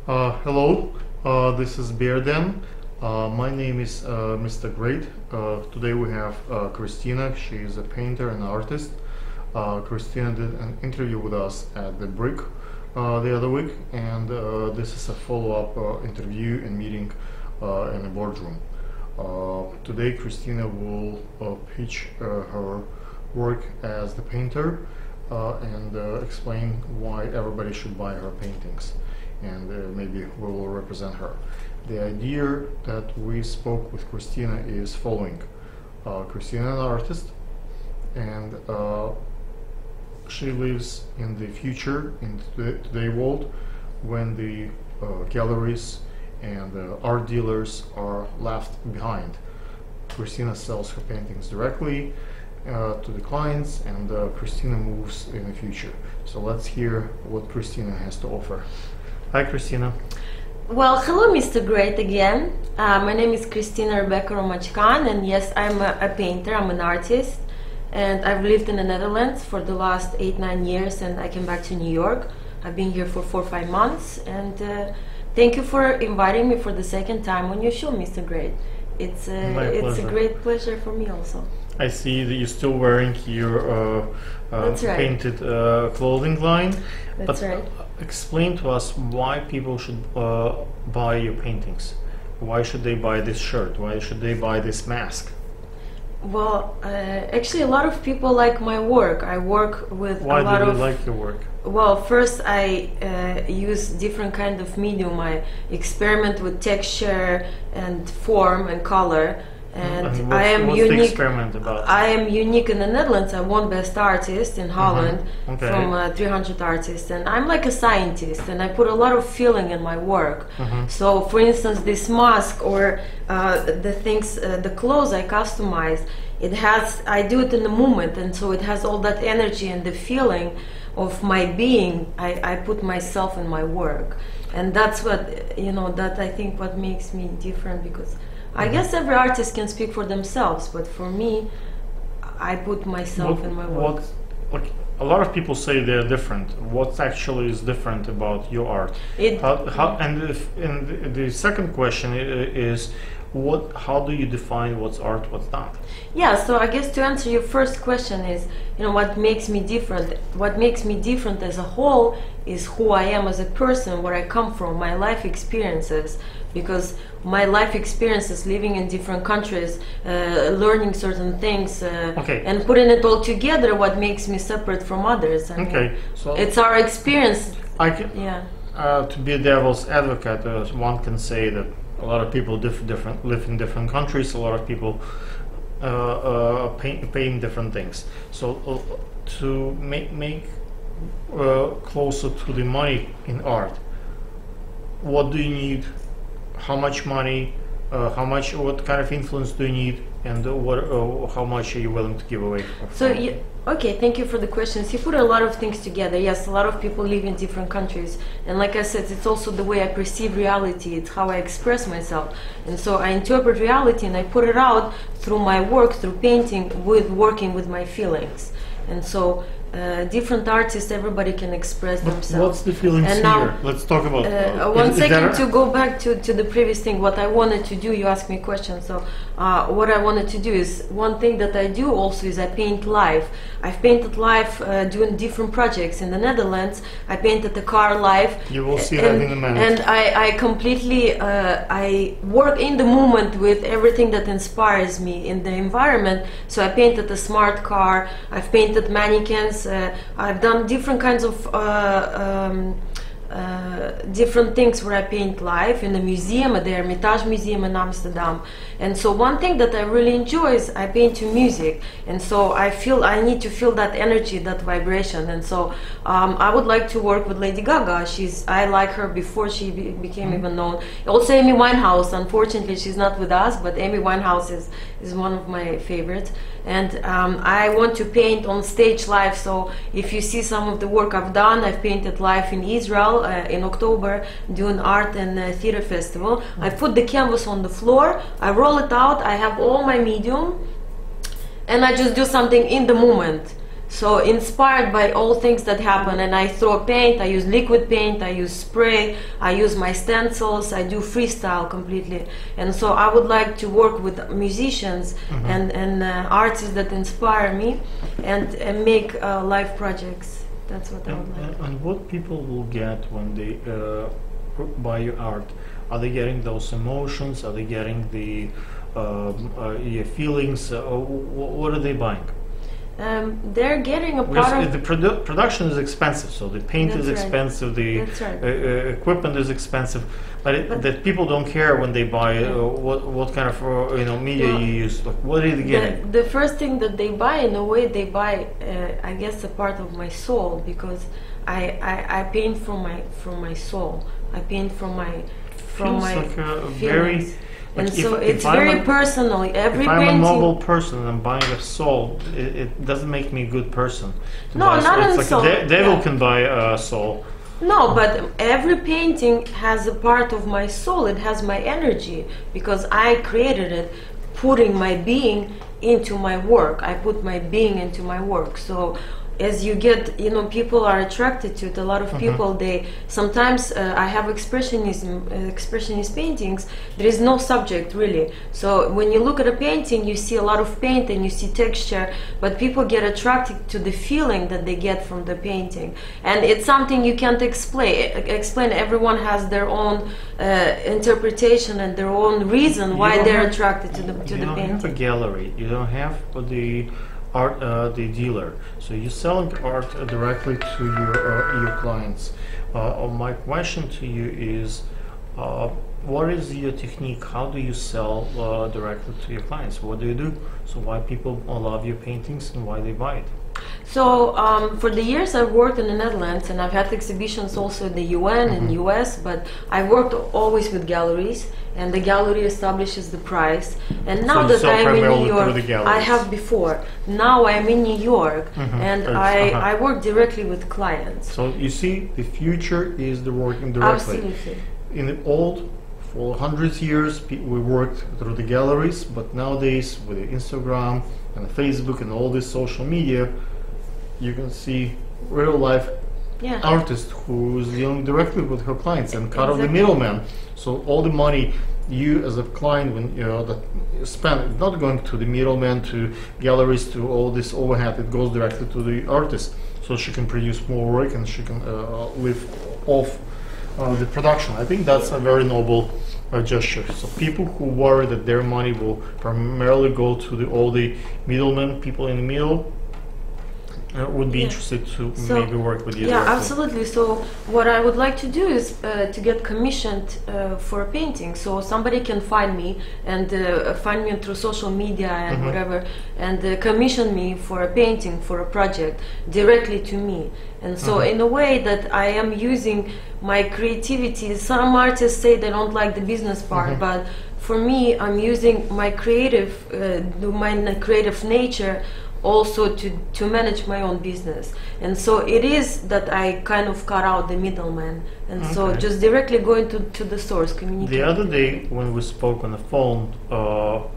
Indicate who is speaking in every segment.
Speaker 1: Hello, this is Bearden. My name is Mr. Great. Today we have Christina. She is a painter and artist. Christina did an interview with us at the Brick the other week, and this is a follow-up interview and meeting in a boardroom. Today Christina will pitch her work as the painter and explain why everybody should buy her paintings, and maybe we will represent her. The idea that we spoke with Christina is following. Christina is an artist, and she lives in the future, in today world, when the galleries and art dealers are left behind. Christina sells her paintings directly to the clients, and Christina moves in the future. So let's hear what Christina has to offer. Hi, Christina.
Speaker 2: Well, hello, Mr. Great again. My name is Christina Rebecca Romachkan, and yes, I'm a painter, I'm an artist, and I've lived in the Netherlands for the last 8-9 years, and I came back to New York. I've been here for 4 or 5 months, and thank you for inviting me for the second time on your show, Mr. Great. It's a great pleasure for me also.
Speaker 1: I see that you're still wearing your
Speaker 2: That's right.
Speaker 1: painted clothing line.
Speaker 2: That's
Speaker 1: but
Speaker 2: right.
Speaker 1: Explain to us why people should buy your paintings. Why should they buy this shirt? Why should they buy this mask?
Speaker 2: Well, actually, a lot of people like my work. I work with
Speaker 1: Why
Speaker 2: a lot
Speaker 1: do you
Speaker 2: of.
Speaker 1: like your work?
Speaker 2: Well, first I use different kind of medium. I experiment with texture and form and color. And I am
Speaker 1: what's
Speaker 2: unique.
Speaker 1: The experiment about?
Speaker 2: I am unique in the Netherlands. I won Best Artist in Holland
Speaker 1: Okay.
Speaker 2: from 300 artists, and I'm like a scientist, and I put a lot of feeling in my work. So, for instance, this mask or the things, the clothes I customize, I do it in the moment, and so it has all that energy and the feeling of my being. I put myself in my work, and that's what that I think what makes me different, because I guess every artist can speak for themselves, but for me, I put myself in my work.
Speaker 1: A lot of people say they're different. What actually is different about your art? And the second question is, how do you define what's art, what's not?
Speaker 2: Yeah, so I guess to answer your first question is, what makes me different? What makes me different as a whole is who I am as a person, where I come from, my life experiences. Because my life experiences, living in different countries, learning certain things, and putting it all together, what makes me separate from others.
Speaker 1: So
Speaker 2: it's our experience.
Speaker 1: To be a devil's advocate, one can say that a lot of people live in different countries. A lot of people paint different things. So to make closer to the money in art, what do you need? How much money? What kind of influence do you need? And how much are you willing to give away?
Speaker 2: Okay, thank you for the questions. You put a lot of things together. Yes, a lot of people live in different countries, and like I said, it's also the way I perceive reality. It's how I express myself, and so I interpret reality and I put it out through my work, through painting, working with my feelings. And so different artists, everybody can express themselves.
Speaker 1: What's the feelings
Speaker 2: and
Speaker 1: here?
Speaker 2: now,
Speaker 1: Let's talk about
Speaker 2: one second to go back to the previous thing. What I wanted to do, you asked me a question, so what I wanted to do is, one thing that I do also is I paint live. I've painted live doing different projects in the Netherlands. I painted the car live.
Speaker 1: You will see that in a minute.
Speaker 2: And I completely I work in the moment with everything that inspires me in the environment. So I painted a smart car, I've painted mannequins, I've done different kinds of different things where I paint live in the museum, at the Hermitage Museum in Amsterdam. And so one thing that I really enjoy is I paint to music, and so I need to feel that energy, that vibration. And so I would like to work with Lady Gaga. I like her before she became even known. Also Amy Winehouse, unfortunately she's not with us, but Amy Winehouse is one of my favorites. And I want to paint on stage live, so if you see some of the work I've done, I've painted live in Israel in October doing art and theater festival. I put the canvas on the floor, I roll it out, I have all my medium, and I just do something in the moment. So inspired by all things that happen, and I throw paint, I use liquid paint, I use spray, I use my stencils, I do freestyle completely. And so I would like to work with musicians and artists that inspire me and make live projects. That's what I would like.
Speaker 3: And what people will get when they buy your art? Are they getting those emotions? Are they getting the your feelings? What are they buying?
Speaker 2: They're getting a part of
Speaker 3: the production is expensive, so the paint is expensive, the equipment is expensive, but that people don't care when they buy what kind of media you use. Like, what are they getting?
Speaker 2: The first thing that they buy, in a way, they buy, I guess, a part of my soul, because I paint from my soul. I paint from my
Speaker 3: like a
Speaker 2: feelings.
Speaker 3: very.
Speaker 2: And
Speaker 3: like
Speaker 2: so
Speaker 3: if
Speaker 2: it's very personal. Every
Speaker 3: if I'm
Speaker 2: painting.
Speaker 3: a noble person and I'm buying a soul, it doesn't make me a good person.
Speaker 2: No, not
Speaker 3: it's
Speaker 2: a
Speaker 3: like
Speaker 2: soul.
Speaker 3: a devil can buy a soul.
Speaker 2: No, but every painting has a part of my soul. It has my energy, because I created it, putting my being into my work. I put my being into my work. So as you get, people are attracted to it. A lot of people, they sometimes I have expressionist paintings. There is no subject really. So when you look at a painting, you see a lot of paint and you see texture, but people get attracted to the feeling that they get from the painting, and it's something you can't explain. Everyone has their own interpretation and their own reason why they're attracted to the painting.
Speaker 3: You don't have a gallery. You don't have the art, the dealer. So you're selling art directly to your clients. My question to you is, what is your technique? How do you sell directly to your clients? What do you do? So why people love your paintings and why they buy it?
Speaker 2: So for the years I've worked in the Netherlands, and I've had exhibitions also in the UN and US, but I worked always with galleries, and the gallery establishes the price. And now that I'm in New York, I have before. Now I'm in New York, and I work directly with clients.
Speaker 1: So you see, the future is the working directly.
Speaker 2: Absolutely.
Speaker 1: In the old, for hundreds of years, we worked through the galleries, but nowadays with the Instagram and Facebook and all this social media, you can see real life artist who's dealing directly with her clients and cut off the middleman. So all the money you as a client when that spend not going to the middleman, to galleries, to all this overhead, it goes directly to the artist, so she can produce more work and she can live off the production. I think that's a very noble gesture. So people who worry that their money will primarily go to all the middlemen, people in the middle, would be interested to maybe work with you.
Speaker 2: Yeah,
Speaker 1: directly.
Speaker 2: absolutely. So what I would like to do is to get commissioned for a painting. So somebody can find me and find me through social media and whatever, and commission me for a painting, for a project directly to me. And so in a way that I am using my creativity. Some artists say they don't like the business part, but for me, I'm using my creative nature also to manage my own business. And so it is that I kind of cut out the middleman, and so just directly going to the source, communicate.
Speaker 3: The other day when we spoke on the phone,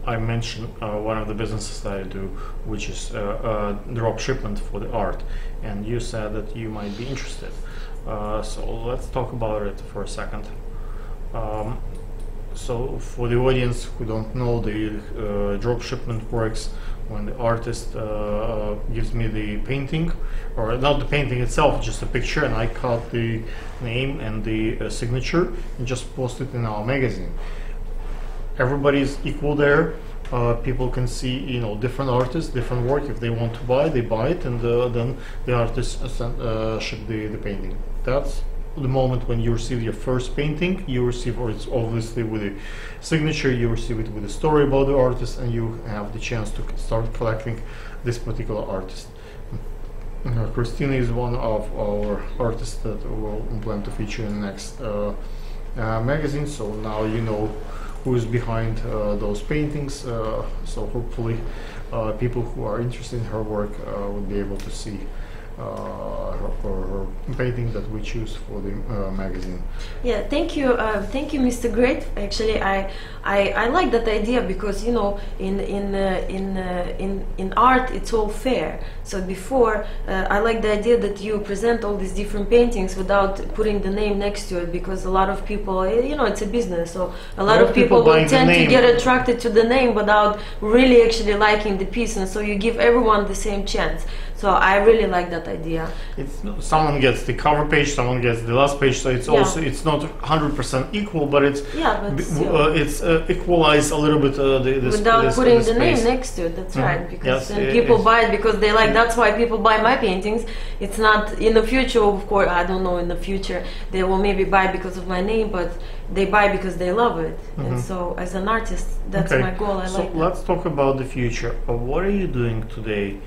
Speaker 3: I mentioned one of the businesses that I do, which is drop shipment for the art, and you said that you might be interested. So let's talk about it for a second. So for the audience who don't know, the drop shipment works when the artist gives me the painting, or not the painting itself, just a picture, and I cut the name and the signature and just post it in our magazine. Everybody is equal there. People can see, different artists, different work. If they want to buy, they buy it, and then the artist ship the painting. That's the moment when you receive your first painting. You receive, or it's obviously with a signature, you receive it with a story about the artist, and you have the chance to start collecting this particular artist. Christina is one of our artists that we'll plan to feature in the next magazine, so now you know who is behind those paintings, so hopefully people who are interested in her work will be able to see
Speaker 1: her painting that we choose for the magazine.
Speaker 2: Yeah, thank you, Mr. Great. Actually, I like that idea because you know in art it's all fair. So before I like the idea that you present all these different paintings without putting the name next to it, because a lot of people, you know, it's a business, so a lot of people will tend to get attracted to the name without really actually liking the piece, and so you give everyone the same chance. So I really like that idea.
Speaker 1: It's someone gets the cover page, someone gets the last page, so it's also it's not 100% equal, but it's it's equalized a little bit
Speaker 2: without putting the name next to it. That's right, because then people buy it because they like. That's why people buy my paintings. It's not in the future, of course. I don't know in the future they will maybe buy because of my name, but they buy because they love it. And so as an artist, that's my goal. I like.
Speaker 1: So let's talk about the future. What are you doing today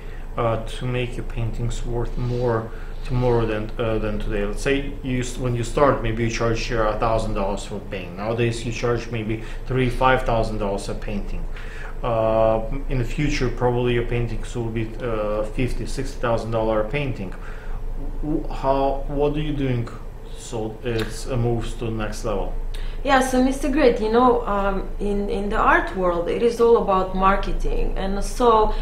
Speaker 1: to make your paintings worth more tomorrow than today? Let's say when you start, maybe you charge $1,000 for painting. Nowadays you charge maybe $5,000 a painting. In the future, probably your paintings will be $50,000-$60,000 a painting. What are you doing so it moves to the next level?
Speaker 2: Yeah, so Mr. Great, you know, in the art world, it is all about marketing, and so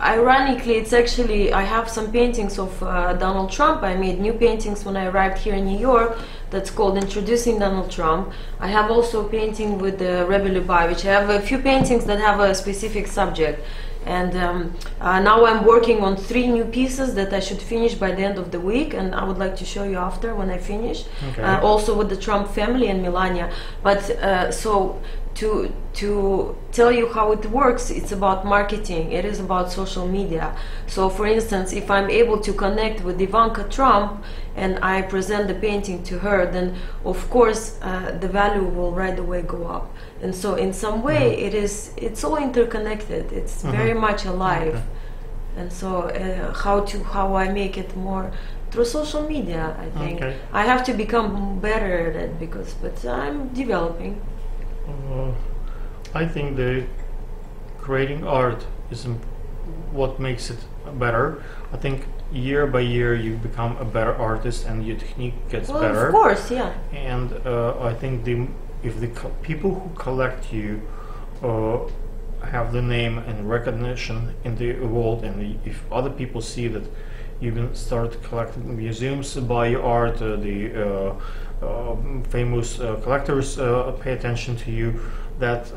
Speaker 2: ironically, it's actually, I have some paintings of Donald Trump. I made new paintings when I arrived here in New York that's called Introducing Donald Trump. I have also a painting with Rebbe Lubavitch. I have a few paintings that have a specific subject. And now I'm working on 3 new pieces that I should finish by the end of the week, and I would like to show you after when I finish. Also with the Trump family and Melania. But so to tell you how it works, it's about marketing. It is about social media. So for instance, if I'm able to connect with Ivanka Trump and I present the painting to her, then of course the value will right away go up. And so in some way it's all interconnected. It's very much alive. And so how I make it more through social media, I think. I have to become better at it but I'm developing.
Speaker 1: I think the creating art is what makes it better. I think year by year you become a better artist and your technique gets better.
Speaker 2: Of course, yeah.
Speaker 1: And I think if the people who collect you have the name and recognition in the world, and if other people see that you can start collecting, museums buy your art, the famous collectors pay attention to you, that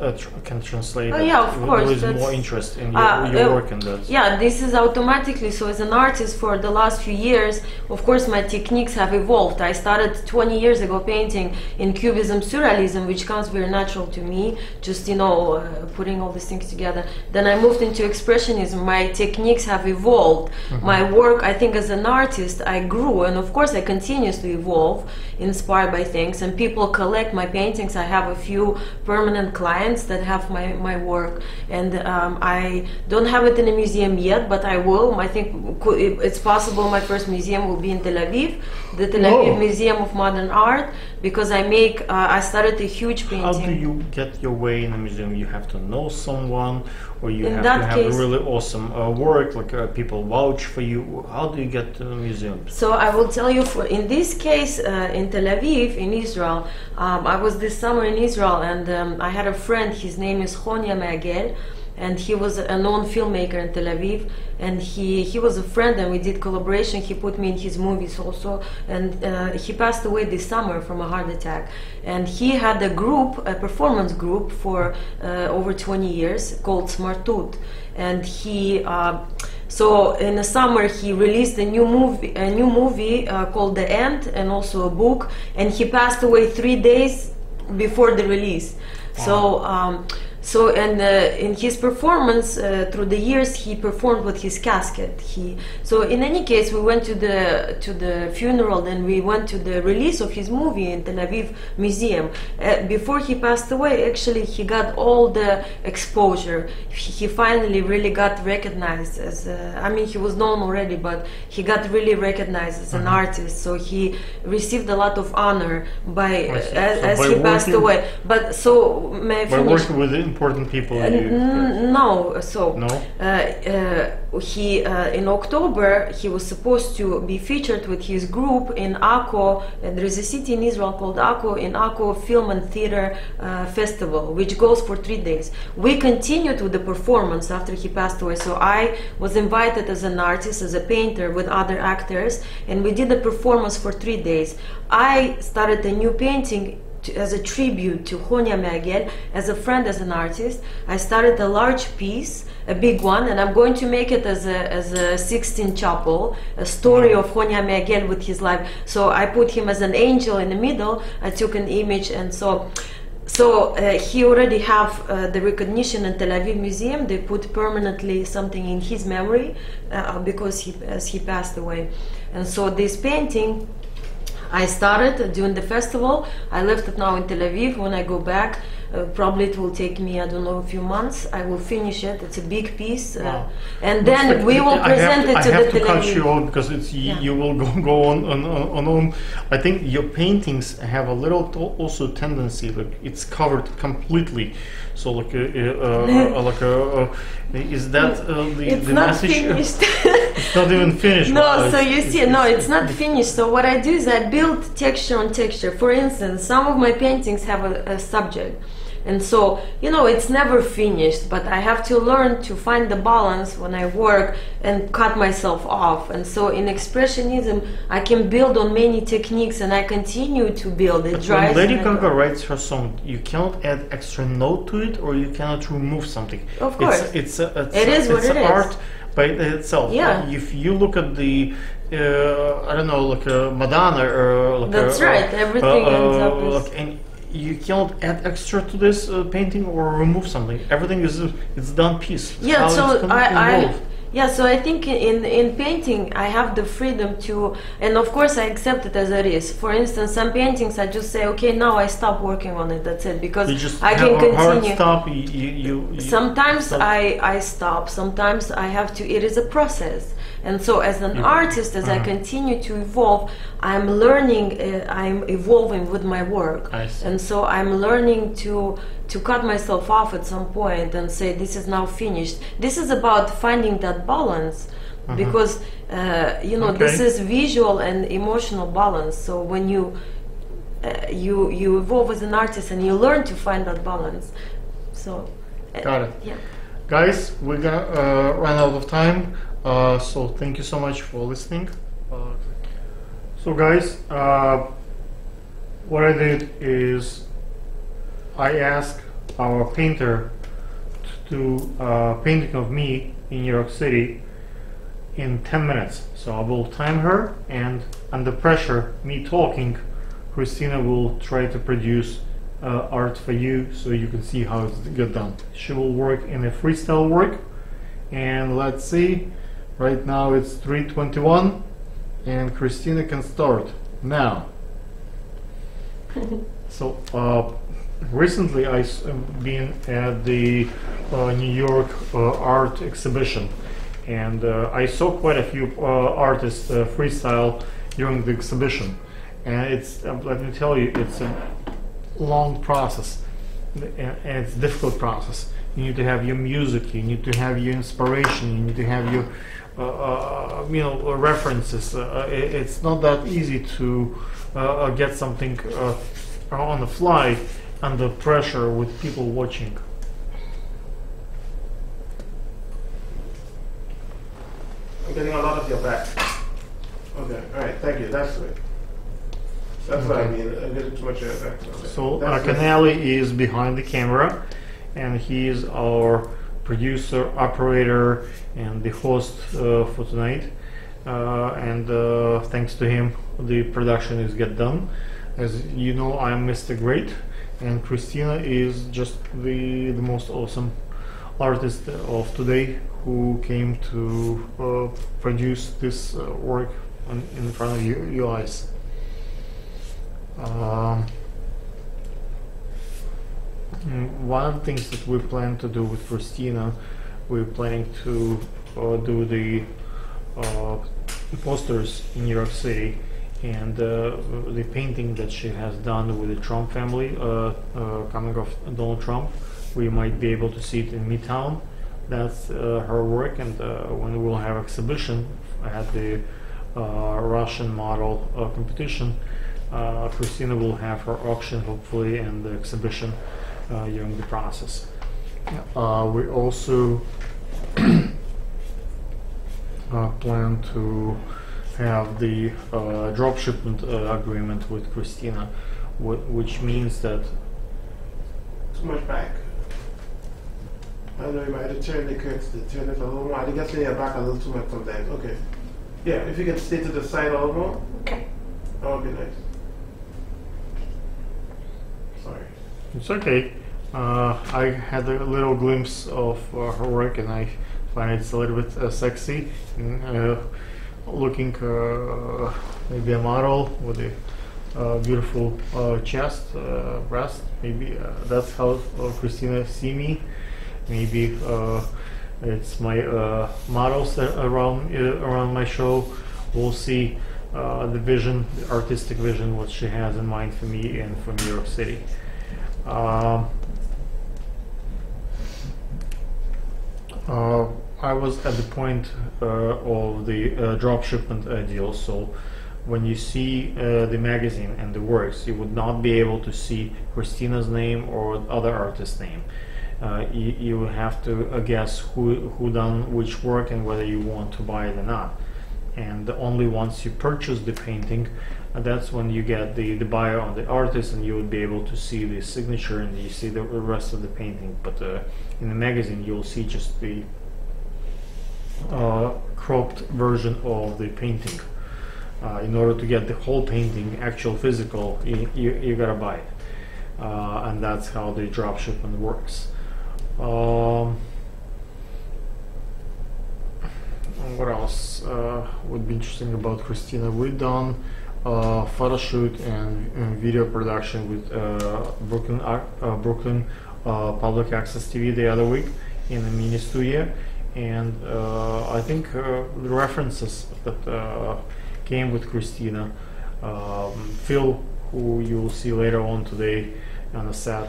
Speaker 1: can translate.
Speaker 2: Of course.
Speaker 1: There is more interest in your work in that.
Speaker 2: Yeah, this is automatically. So as an artist for the last few years, of course my techniques have evolved. I started 20 years ago painting in Cubism, Surrealism, which comes very natural to me, just, you know, putting all these things together. Then I moved into Expressionism. My techniques have evolved. My work, I think as an artist, I grew, and of course I continuously evolve, inspired by things, and people collect my paintings. I have a few permanent clients that have my work, and I don't have it in a museum yet, but I will. I think it's possible my first museum will be in Tel Aviv, the Tel Aviv Museum of Modern Art, because I started a huge painting.
Speaker 1: How do you get your way in a museum? You have to know someone, or you have to have a really awesome work, like people vouch for you. How do you get to the museum?
Speaker 2: So I will tell you, in this case, in Tel Aviv, in Israel, I was this summer in Israel, and I had a friend. His name is Chonia Meagel, and he was a known filmmaker in Tel Aviv, and he was a friend, and we did collaboration. He put me in his movies also, and he passed away this summer from a heart attack. And he had a performance group for over 20 years called Smartut, and so in the summer he released a new movie called The End, and also a book, and he passed away 3 days before the release. Wow. So in his performance through the years, he performed with his casket. So in any case, we went to the funeral, then we went to the release of his movie in Tel Aviv Museum. Before he passed away, actually, he got all the exposure. He finally really got recognized as. I mean, he was known already, but he got really recognized as an artist. So he received a lot of honor as he passed away. But so may I finish?
Speaker 1: By working with
Speaker 3: important people?
Speaker 2: No, so
Speaker 3: No?
Speaker 2: he in October he was supposed to be featured with his group in Akko. There is a city in Israel called Akko, in Akko Film and Theater Festival, which goes for 3 days. We continued with the performance after he passed away. So I was invited as an artist, as a painter with other actors, and we did a performance for 3 days. I started a new painting as a tribute to Honia Meagel, as a friend, as an artist. I started a large piece, a big one, and I'm going to make it as a 16 chapel, a story of Honia Meagel with his life. So I put him as an angel in the middle. I took an image, and so he already have the recognition in Tel Aviv Museum. They put permanently something in his memory because he passed away. And so this painting I started during the festival. I left it now in Tel Aviv. When I go back, probably it will take me, I don't know, a few months. I will finish it. It's a big piece,
Speaker 3: Wow.
Speaker 2: and then we will present it to the Tel Aviv.
Speaker 3: I have to cut you off because you will go on. I think your paintings have a little also tendency, like it's covered completely. So like is that
Speaker 2: it's
Speaker 3: the
Speaker 2: not
Speaker 3: message?
Speaker 2: Finished.
Speaker 3: It's not even finished.
Speaker 2: No,
Speaker 3: Wow,
Speaker 2: so you see, no, it's not finished. So what I do is I build texture on texture. For instance, some of my paintings have a subject. And so, you know, it's never finished, but I have to learn to find the balance when I work and cut myself off. And so in Expressionism, I can build on many techniques, and I continue to build. It dries.
Speaker 3: When Lady Gaga writes her song, you cannot add extra note to it, or you cannot remove something.
Speaker 2: Of course.
Speaker 3: It's
Speaker 2: is.
Speaker 3: art by itself.
Speaker 2: Yeah.
Speaker 3: If you look at the I don't know, like Madonna or like
Speaker 2: That's right. Everything ends up as...
Speaker 3: and you cannot add extra to this painting or remove something. Everything is it's done piece.
Speaker 2: Yeah, so I think in painting I have the freedom to, and of course I accept it as it is. For instance, some paintings I just say, okay, now I stop working on it. That's it, because
Speaker 3: you just
Speaker 2: I
Speaker 3: have
Speaker 2: can
Speaker 3: a hard
Speaker 2: continue.
Speaker 3: stop.
Speaker 2: Sometimes
Speaker 3: stop.
Speaker 2: I stop. Sometimes I have to. It is a process. And so, as an artist, as I continue to evolve, I'm learning. I'm evolving with my work,
Speaker 3: I see.
Speaker 2: and so I'm learning to cut myself off at some point and say, this is now finished. This is about finding that balance, because you know, this is visual and emotional balance. So when you evolve as an artist and you learn to find that balance. So
Speaker 3: Got it.
Speaker 2: yeah.
Speaker 3: Guys, we're gonna run out of time. So thank you so much for listening. So guys, what I did is I asked our painter to do a painting of me in New York City in 10 minutes. So I will time her, and under pressure, me talking, Christina will try to produce art for you so you can see how it's get done. She will work in a freestyle work, and let's see. Right now it's 3:21, and Christina can start now. So recently I've been at the New York art exhibition, and I saw quite a few artists freestyle during the exhibition, and it's let me tell you, it's a long process, and it's a difficult process. You need to have your music, you need to have your inspiration, you need to have your you know, references. It's not that easy to get something on the fly under pressure with people watching.
Speaker 4: I'm getting a lot of your back. Okay, alright, thank you, that's good. That's what I mean, I'm getting too much of your back. Okay.
Speaker 3: So
Speaker 4: That's good.
Speaker 3: Canali is behind the camera, and he is our producer, operator, and the host for tonight. And thanks to him, the production is get done. As you know, I'm Mr. Great, and Christina is just the most awesome artist of today who came to produce this work in front of your eyes. One of the things that we plan to do with Christina, we're planning to do the posters in New York City, and the painting that she has done with the Trump family, coming of Donald Trump. we might be able to see it in Midtown. That's her work, and when we'll have exhibition at the Russian model competition, Christina will have her auction hopefully and the exhibition during the process. We also plan to have the drop shipment agreement with Christina, which means that
Speaker 4: Too much back. I don't know, you might have to turn the curtains, to turn it a little more. I think that's in your back a little too much sometimes. Okay. Yeah, if you can stay to the side a little more.
Speaker 2: Okay.
Speaker 4: That would be nice. Sorry.
Speaker 3: it's okay. I had a little glimpse of her work, and I find it's a little bit sexy. Looking maybe a model with a beautiful chest, breast. Maybe that's how Christina see me. Maybe it's my models that around my show. We'll see the vision, the artistic vision, what she has in mind for me and for New York City. I was at the point of the drop shipment deal, so when you see the magazine and the works, you would not be able to see Christina's name or other artist's name. You will have to guess who done which work and whether you want to buy it or not. And only once you purchase the painting, that's when you get the buyer on the artist, and you would be able to see the signature and you see the rest of the painting. But in the magazine, you'll see just the cropped version of the painting. In order to get the whole painting, actual physical, you gotta buy it, and that's how the drop shipment works. What else would be interesting about Christina? We've done photo shoot and video production with Brooklyn Public Access TV the other week in a mini studio, and I think the references that came with Christina, Phil, who you'll see later on today on the set,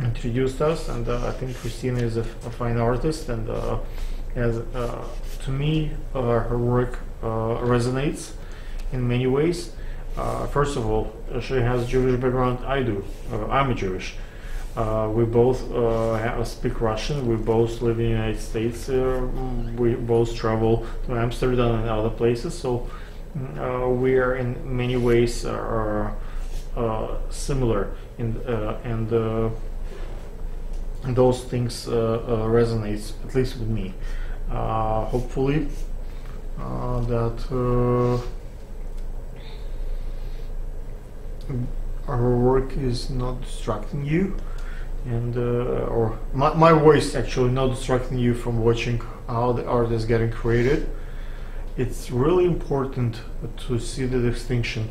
Speaker 3: introduced us, and I think Christina is a fine artist, and as to me her work resonates in many ways. First of all, she has a Jewish background. I do. I'm a Jewish. We both speak Russian. We both live in the United States. We both travel to Amsterdam and other places. So we are in many ways similar, and those things resonates, at least with me. Hopefully that our work is not distracting you, and or my voice actually not distracting you from watching how the art is getting created. It's really important to see the distinction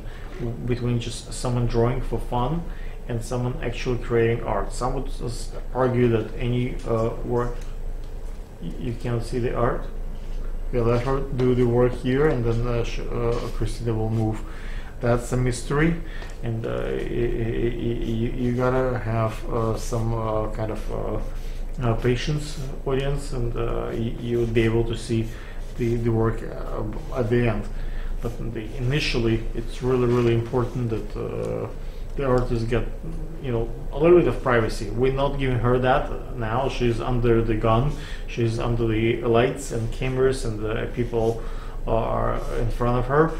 Speaker 3: between just someone drawing for fun and someone actually creating art. Some would argue that any work, you can't see the art. Okay, let her do the work here, and then Christina will move. That's a mystery, and you gotta have some kind of patience, audience, and you would be able to see the work at the end. But initially, it's really important that the artist get, a little bit of privacy. We're not giving her that now. She's under the gun. She's under the lights and cameras, and the people are in front of her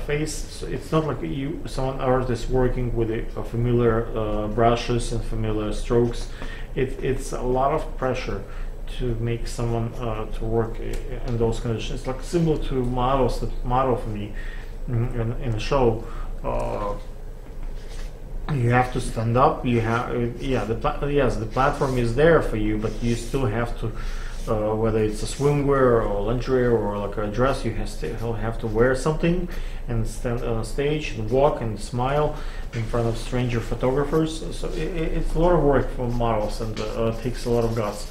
Speaker 3: face. So it's not like someone artist working with a familiar brushes and familiar strokes. It's a lot of pressure to make someone to work in those conditions. It's like similar to models that model for me in a show. You have to stand up. You have, the platform is there for you, but you still have to, whether it's a swimwear or lingerie or like a dress, you still have to wear something and stand on a stage and walk and smile in front of stranger photographers. So it's a lot of work for models, and takes a lot of guts.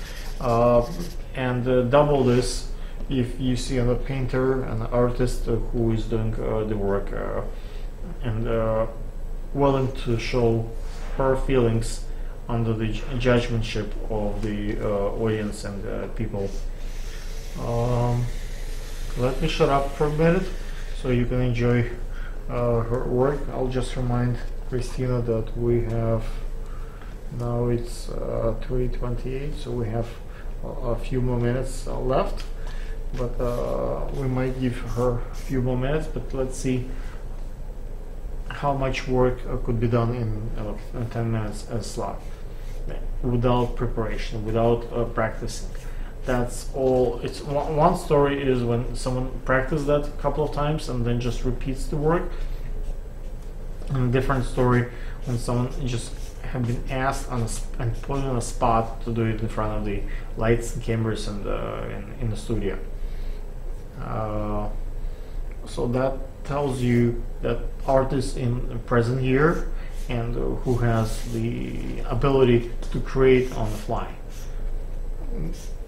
Speaker 3: And double this if you see a painter, an artist who is doing the work and willing to show her feelings under the judgmentship of the audience and people. Let me shut up for a minute so you can enjoy her work. I'll just remind Christina that we have now it's 3:28, so we have a few more minutes left, but we might give her a few more minutes, but let's see how much work could be done in 10 minutes slot without preparation, without practicing. That's all. It's one story is when someone practices that a couple of times and then just repeats the work, and a different story when someone just have been asked and put on a spot to do it in front of the lights and cameras and in the studio. So that tells you that artists in the present year and who has the ability to create on the fly.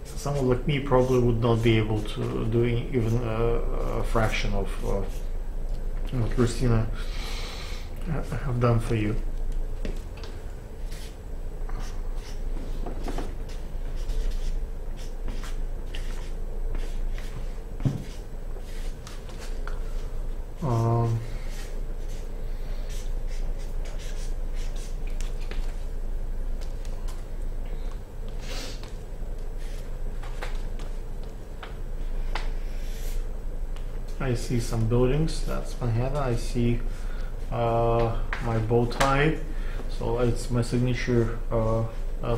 Speaker 3: Someone like me probably would not be able to do even a fraction of what Christina have done for you. I see some buildings. That's Manhattan. I see my bow tie. So it's my signature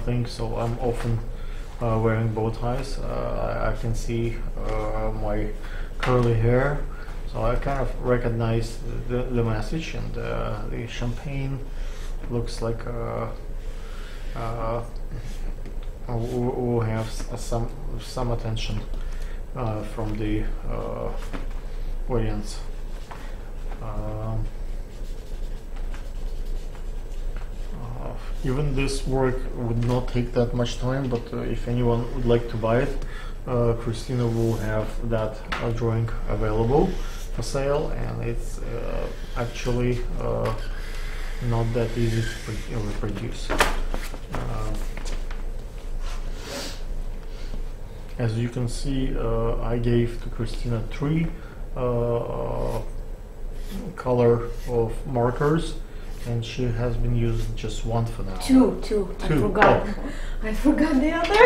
Speaker 3: thing. So I'm often wearing bow ties. I can see my curly hair. So I kind of recognize the message, and the champagne looks like we'll have some attention from the audience. Even this work would not take that much time, but if anyone would like to buy it, Christina will have that drawing available for sale, and it's actually not that easy to reproduce. As you can see, I gave to Christina 3 color of markers, and she has been using just 1 for now.
Speaker 2: Two. I forgot. Oh. I forgot the other.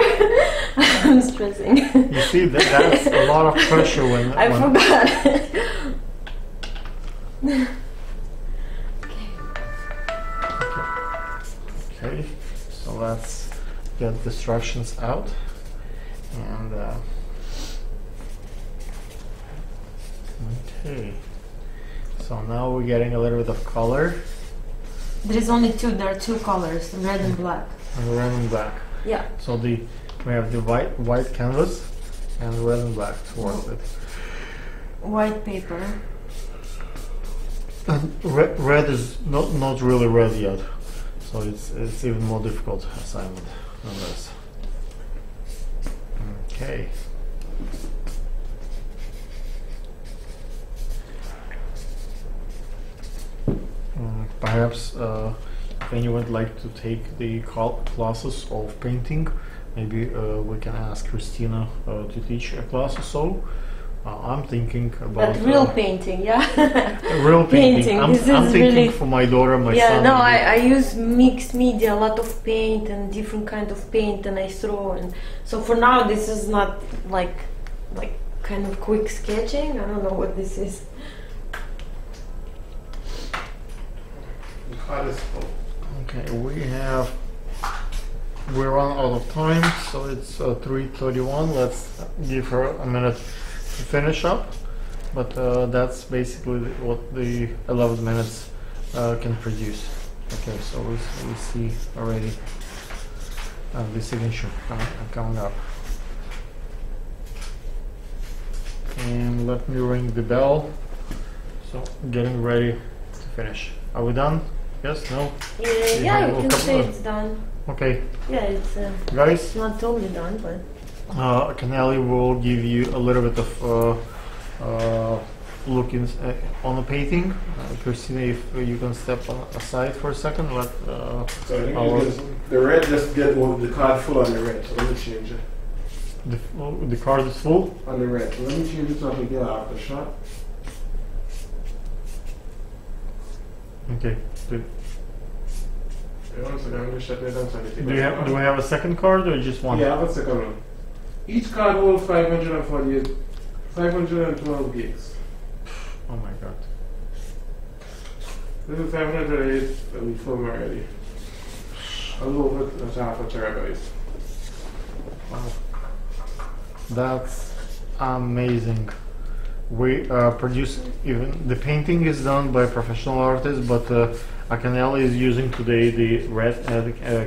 Speaker 2: I'm stressing.
Speaker 3: You see, that's a lot of pressure when
Speaker 2: I forgot.
Speaker 3: Okay, so let's get the instructions out, and okay, so now we're getting a little bit of color.
Speaker 2: There is only 2. There are 2 colors, red and black.
Speaker 3: And red and black.
Speaker 2: Yeah.
Speaker 3: So we have the white canvas and red and black to work with.
Speaker 2: White paper.
Speaker 3: And red is not really red yet, so it's even more difficult assignment than this. Okay. Perhaps if anyone would like to take the classes of painting, maybe we can ask Christina to teach a class or so. I'm thinking about...
Speaker 2: But real painting, yeah?
Speaker 3: Real painting. I'm thinking
Speaker 2: really
Speaker 3: for my daughter, my son.
Speaker 2: Yeah, no, I use mixed media, a lot of paint and different kind of paint, and I throw. And so for now, this is not like kind of quick sketching. I don't know what this is.
Speaker 3: Okay, we run out of time, so it's 3:31. Let's give her a minute to finish up, but that's basically what the 11 minutes can produce. Okay, so we see already the signature coming up. And let me ring the bell. So getting ready to finish. Are we done? Yes? No?
Speaker 2: Yeah, you can say it's done.
Speaker 3: Okay.
Speaker 2: Yeah, it's
Speaker 3: guys,
Speaker 2: not totally done, but
Speaker 3: Canelli will give you a little bit of
Speaker 1: looking on the painting. Christina, if you can step aside for a second, let
Speaker 4: So I think
Speaker 1: our,
Speaker 4: the red just get the card full on the red, so let me change it.
Speaker 1: the card is full.
Speaker 4: On the red. So let me change it so I can get out the shot.
Speaker 1: Okay, good.
Speaker 4: One second, I'm going to shut it down so I can take
Speaker 1: Do we have a second card or just one?
Speaker 4: Yeah, I have a second one. Each card holds 512 gigs.
Speaker 1: Oh my god.
Speaker 4: This is 508 that we filmed already. A little bit of half a terabyte.
Speaker 1: Wow. That's amazing. We produce, even the painting is done by a professional artist, but Akanele is using today the red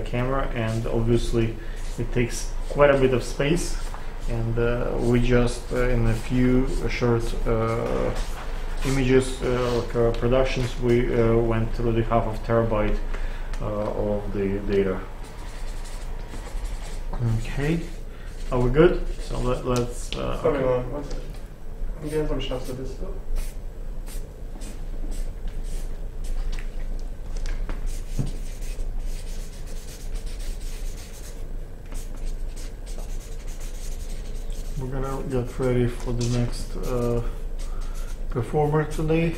Speaker 1: camera, and obviously it takes quite a bit of space, and we just in a few short images productions we went through the half of terabyte of the data. Okay, are we good? So let's
Speaker 4: Coming on, one second. I'm getting some shots of this stuff.
Speaker 1: we're gonna get ready for the next performer today,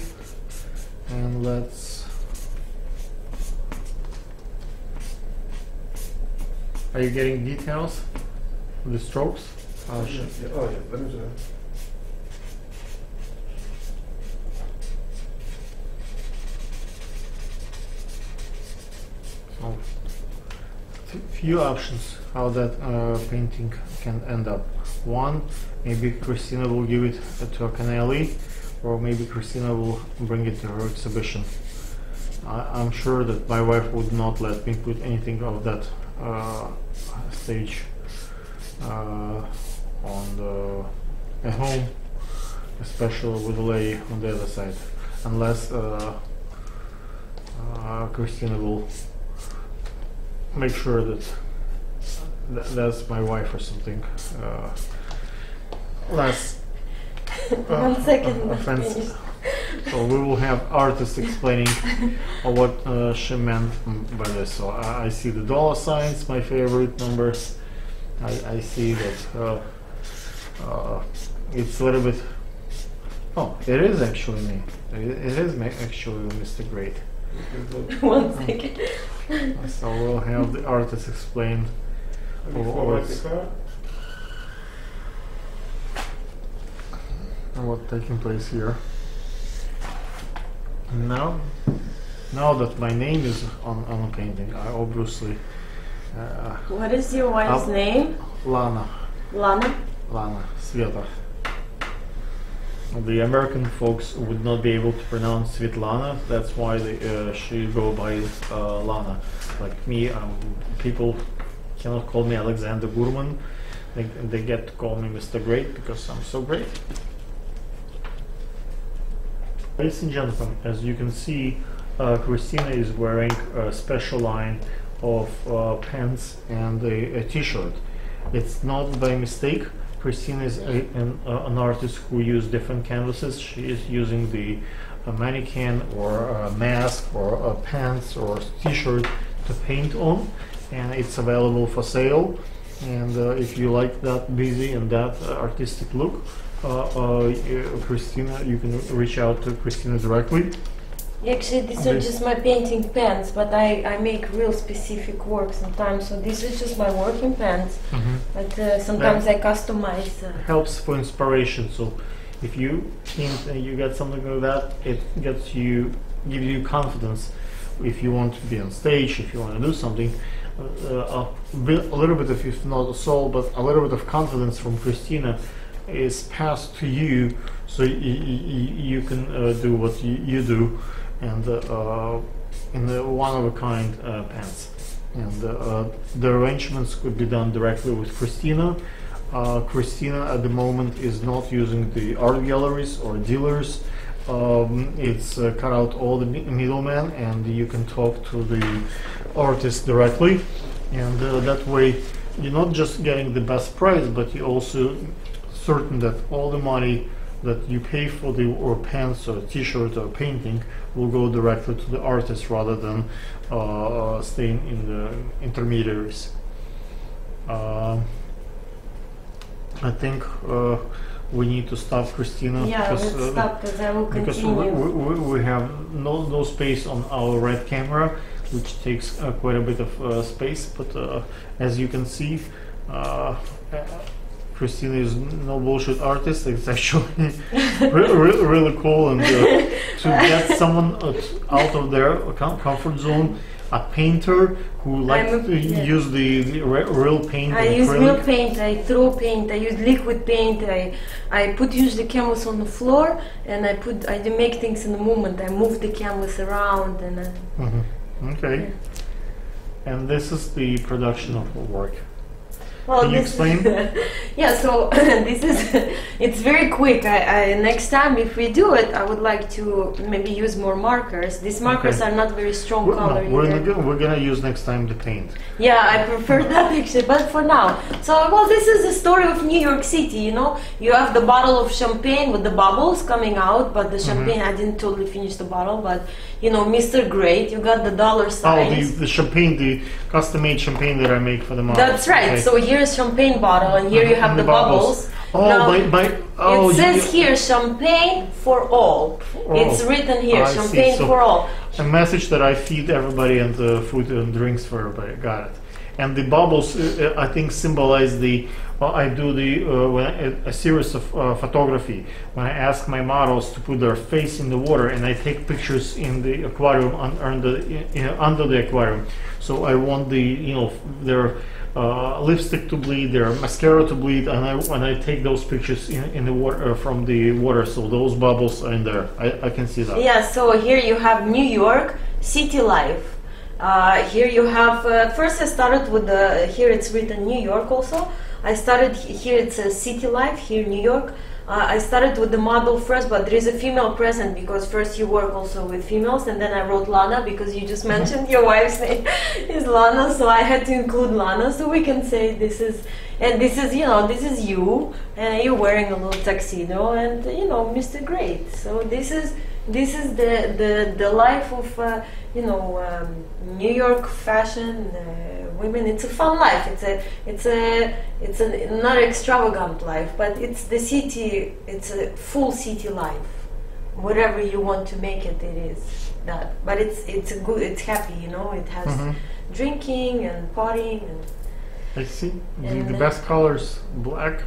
Speaker 1: and let's. Are you getting details of the strokes?
Speaker 4: Oh yeah, let me do that.
Speaker 1: So, few options how that painting can end up. One, maybe Christina will give it to Akanele, or maybe Christina will bring it to her exhibition. I'm sure that my wife would not let me put anything of that stage at home, especially with the lady on the other side, unless Christina will make sure that that's my wife or something. Less
Speaker 2: 1 second.
Speaker 1: offensive. So we will have artists explaining what she meant by this. So I see the dollar signs, my favorite numbers. I see that it's a little bit. Oh, it is actually me. It is actually Mr. Great.
Speaker 2: 1 second.
Speaker 1: So we'll have the artist explain what's taking place here. Now that my name is on a painting, I obviously.
Speaker 2: What is your wife's name?
Speaker 1: Lana.
Speaker 2: Lana?
Speaker 1: Lana. Sveta. The American folks would not be able to pronounce Svetlana, that's why she go by Lana. Like me, people cannot call me Alexander Gurman. They get to call me Mr. Great because I'm so great. Ladies and gentlemen, as you can see, Christina is wearing a special line of pants and a t-shirt. It's not by mistake. Christina is an artist who uses different canvases. She is using the mannequin or a mask or a pants or t-shirt to paint on, and it's available for sale. And if you like that busy and that artistic look, Christina, you can reach out to Christina directly.
Speaker 2: Actually, these are just my painting pens, but I make real specific work sometimes. So this is just my working pens, but sometimes I customize.
Speaker 1: Helps for inspiration. So if you paint and you get something like that, it gives you confidence. If you want to be on stage, if you want to do something, a little bit of, if not a soul, but a little bit of confidence from Christina is passed to you, so you can do what you do, and in the one-of-a-kind pants. And the arrangements could be done directly with Christina. Christina at the moment is not using the art galleries or dealers. It's cut out all the middlemen, and you can talk to the artist directly, and that way you're not just getting the best price, but you're also certain that all the money
Speaker 3: that you pay for the or pants or t-shirt or painting will go directly to the artist rather than staying in the intermediaries. I think we need to stop, Christina.
Speaker 2: Yeah, let's stop because I will
Speaker 3: because
Speaker 2: continue.
Speaker 3: we have no space on our red camera, which takes quite a bit of space. But as you can see, Christina is no bullshit artist. It's actually really cool, and to get someone out of their comfort zone, a painter who likes to use the real paint.
Speaker 2: I use real paint, I throw paint, I use liquid paint, I put usually canvas on the floor, and I do make things in the moment. I move the canvas around and
Speaker 3: okay.
Speaker 2: Yeah.
Speaker 3: And this is the production of her work.
Speaker 2: Well,
Speaker 3: Can you explain?
Speaker 2: Yeah, so this is, it's very quick. Next time if we do it, I would like to maybe use more markers. These markers are not very strong color either.
Speaker 3: We're gonna use next time the paint.
Speaker 2: Yeah, I prefer that actually, but for now. So, well, this is the story of New York City, you know. You have the bottle of champagne with the bubbles coming out, but the champagne, I didn't totally finish the bottle, but, you know, Mr. Great, you got the dollar signs.
Speaker 3: Oh, the champagne, the custom-made champagne that I make for the models.
Speaker 2: That's right.
Speaker 3: Okay.
Speaker 2: So here's champagne bottle, and here you have the bubbles.
Speaker 3: Oh,
Speaker 2: now,
Speaker 3: oh,
Speaker 2: it says here champagne for all. It's written here, champagne for all.
Speaker 3: A message that I feed everybody, and food and drinks for everybody. Got it. And the bubbles, I think, symbolize the. Well, I do a series of photography when I ask my models to put their face in the water, and I take pictures in the aquarium under the aquarium. So I want their lipstick to bleed, their mascara to bleed, and when I take those pictures in the water from the water, so those bubbles are in there. I can see that.
Speaker 2: Yeah. So here you have New York city life. Here you have. First, I started with the. Here it's written New York also. I started here. It's a city life here, New York. I started with the model first, but there is a female present because first you work also with females, and then I wrote Lana because you just mentioned your wife's name is Lana, so I had to include Lana, so we can say this is, and this is, you know, this is you, and you're wearing a little tuxedo, and you know, Mr. Great. So this is the life of New York fashion women. It's a fun life. It's a not extravagant life, but it's the city. It's a full city life. Whatever you want to make it, it is that. But it's a good. It's happy. You know, it has drinking and partying and.
Speaker 3: I see. The best colors: black,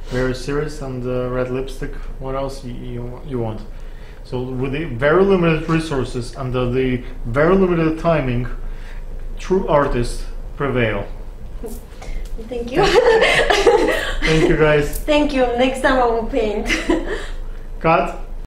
Speaker 3: very serious, and red lipstick. What else you want? So with the very limited resources and the very limited timing, true artists prevail.
Speaker 2: Thank you.
Speaker 3: Thank you, guys.
Speaker 2: Thank you. Next time I will paint.
Speaker 3: Cut.